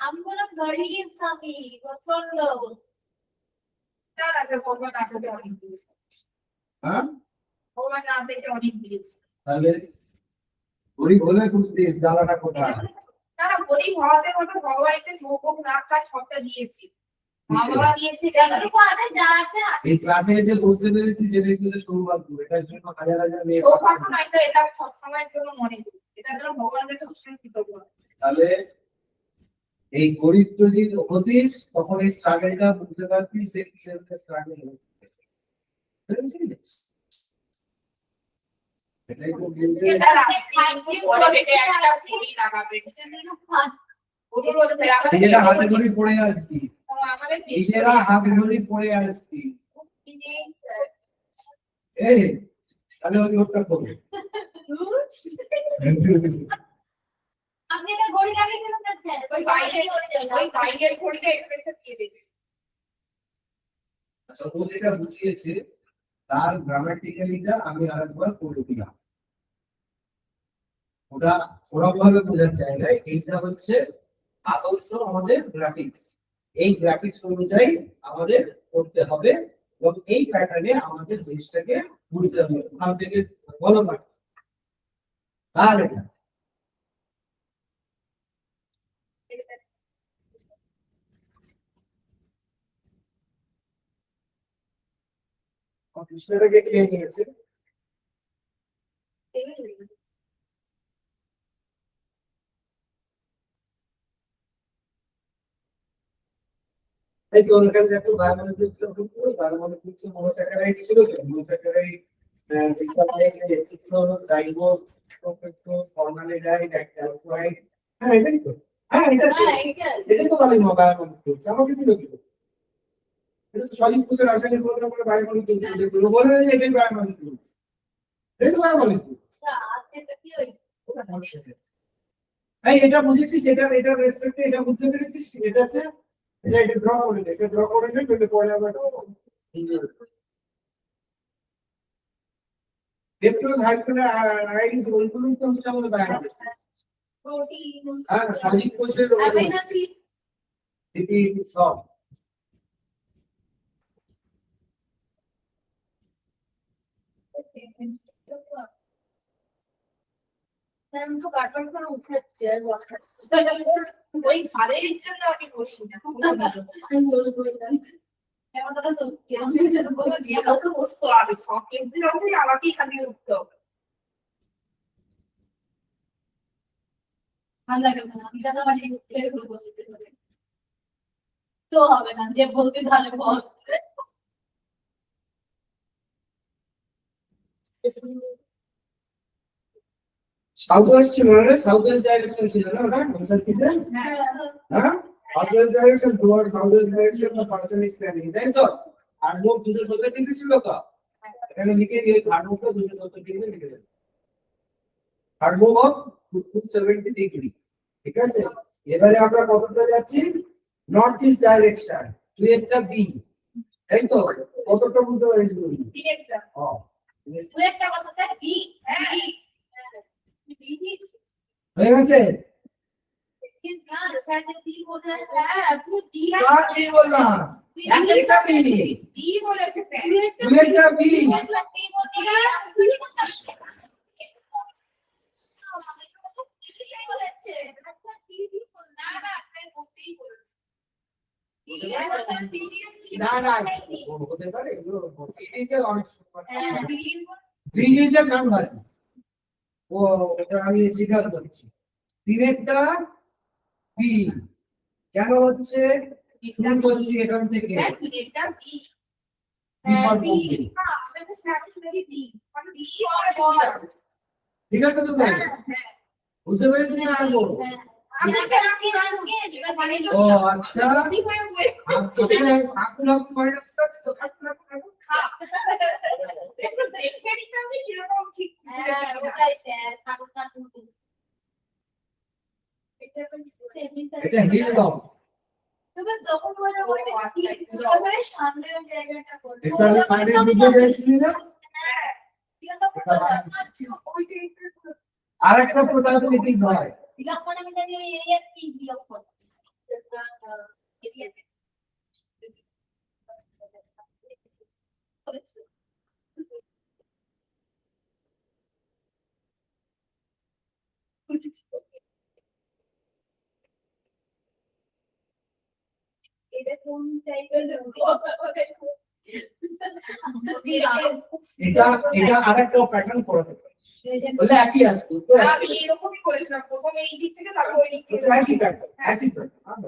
আমি বললাম গাড়ি স্বামী প্রচন্ড আছে ভগবান আছে অনেক দিয়েছে। হ্যাঁ ভগবান আছে এটা অনেক দিয়েছে। তাহলে গরিব হলে বুঝতিস জ্বালাটা কোথায়। না না গরিব হওয়াতে মতো ভগবান একটা চোখ নাক কান সবটা দিয়েছে। বাবা দিয়েছে যতটুকু আছে যা আছে এই ক্লাসে এসে বুঝতে পেরেছি যে দেখতে সৌভাগ্য, এটার জন্য হাজার হাজার মেয়ে। সৌভাগ্য নয় তো, এটা সবসময়ের জন্য মনে করি, এটার জন্য ভগবানের কাছে সবসময় কৃতজ্ঞ। তাহলে এই গরিব যদি হতিস তখন এই স্ট্রাগলটা বুঝতে পারতিস যে কি লেভেলের স্ট্রাগল হচ্ছে। এটাই তো বলছে স্যার আপনি পরে এটা একটা ঘড়ি লাগাবেন। নিজেরা হাতে ঘড়ি পড়ে আসবি, আমাদের নিজেরা হাতে ঘড়ি পড়ে আসবি। এই তাহলে ওই ওটা করবে। আপনি এটা ঘড়ি লাগিয়েছিলেন না স্যার ওই বাইরের ঘড়িটা এক্সপ্রেসে দিয়ে দেবে। আচ্ছা ও যেটা বুঝিয়েছে তার গ্রামাটিক্যালিটা আমি আরেকবার করে দিলাম। ওটা ওরকমভাবে বোঝার জায়গায় এইটা হচ্ছে আদর্শ আমাদের গ্রাফিক্স। এই গ্রাফিক্স অনুযায়ী আমাদের করতে হবে এবং এই প্যাটার্নে আমাদের জিনিসটাকে বুঝতে হবে। ওখান থেকে বলো না আর এটা কৃষ্ণটাকে কে নিয়েছে? এই তো ওখানে দেখো বায়োমলিকুলস বায়োমলিকুলস মনোস্যাকারাইড ছিল তো মনোস্যাকারাইড ডিসাইড এক্সট্রোজ রাইবোজ প্রোপেক্টোজ ফর্মালিডাইড অ্যালকোহাইড। হ্যাঁ এটাই তো, হ্যাঁ এটা তো বলে বায়োমলিকুলস আমাকে দিল কি এটা তো সলিড কোষের রাসায়নিক বন্ধন করে বায়োমলিকুলস এগুলো বলে না যে এটাই বায়োমলিকুলস, এই তো বায়োমলিকুলস। এই এটা বুঝেছিস, এটা রেসপেক্টে এটা বুঝতে পেরেছিস, এটাতে এটা ড্র করে নে, এটা ড্র করে নে কিন্তু পরে আবার পেপটোজ হাইড্রোলাইড ওইগুলো তো হচ্ছে আমাদের বায়োমলিকুলস। প্রোটিন হ্যাঁ সলিড কোষের অ্যামাইনো অ্যাসিড এটি সব আমি তো কাটবার করে উঠাচ্ছে আর বসাচ্ছে ওই ঘরের জন্য আমি বসি না। আমি বলবো এটা এমন কথা সত্যি আমি যেন বলবো যে কাউকে বসতে হবে, সব কিন্তু আছে আমাকেই খালি উঠতে হবে। ভালো লাগে না আমি জানা মানে প্লেট করে বসতে হবে তো হবে না যে বলতে তাহলে বস সাউথ ওয়েস্ট ছিল না, সাউথ ওয়েস্ট ডাইরেকশন ছিল না ওটা কনসেপ্টটিতে। হ্যাঁ south West direction toward south West direction the person is standing, তাই তো। আর মুখ 270 ডিগ্রি ছিল তো, এখানে লিখে দিয়ে থার্ড মুখটা 270 ডিগ্রি লিখে দেন। থার্ড মুভ অফ 270 ডিগ্রি, ঠিক আছে। এবারে আমরা কতটা যাচ্ছি, নর্থ ইস্ট ডাইরেকশন, তুই একটা বি, তাই তো। কতটা বুঝতে পারিস বলি? ডিরেক্টর ও তুই একটা কথা বি হ্যাঁ বি দিচ্ছি হয়ে গেছে। না স্যার যে বি বলে হ্যাঁ আপনি বি কার কি বললাম, একটা বি, কি বলেছে স্যার? তুই একটা বি। একটা বি বলে বলেছে একটা বি বল না না স্যার বলতেই বলেছে। না না হতে পারে এগুলো বিডিতে অনেক হ্যাঁ বিডিতে কান বাজে ও, এটা আমি স্বীকার করছি। তিনেরটা বি কেন হচ্ছে শুরু করছি এখান থেকে। Sir director B. হ্যাঁ বি না আমি স্যার শুনেছি বি, মানে বি ঠিক আছে তো ভাই, বুঝতে পেরেছিস না আর বল। আমরা কেন কি জানো কি মানে ও আচ্ছা বি হয়ে বলে আপনার পয়েন্ট তো একটু দেখে নিতে হবে কিরকম ঠিক হ্যাঁ ওটাই স্যার ঠাকুর ঠাকুর এটা হিল দাও, তবে তখন বলে বলে মানে সামনে ওই জায়গাটা করবে এটা আমি সাইডে দিকে যাচ্ছি না। ঠিক আছে ওইটা আরেকটা প্রোটাইটিভ হয়, বিলক্ষণ আমি জানি ওই এরিয়ার কি বিলক্ষণ এরকম টাইপের এটা আরেকটা প্যাটার্ন করাতে পারে বলে একই আসবে তো আমি এরকমই করেছিলাম প্রথমে এই দিক থেকে তারপর ওই দিক থেকে একই প্যাটার্ন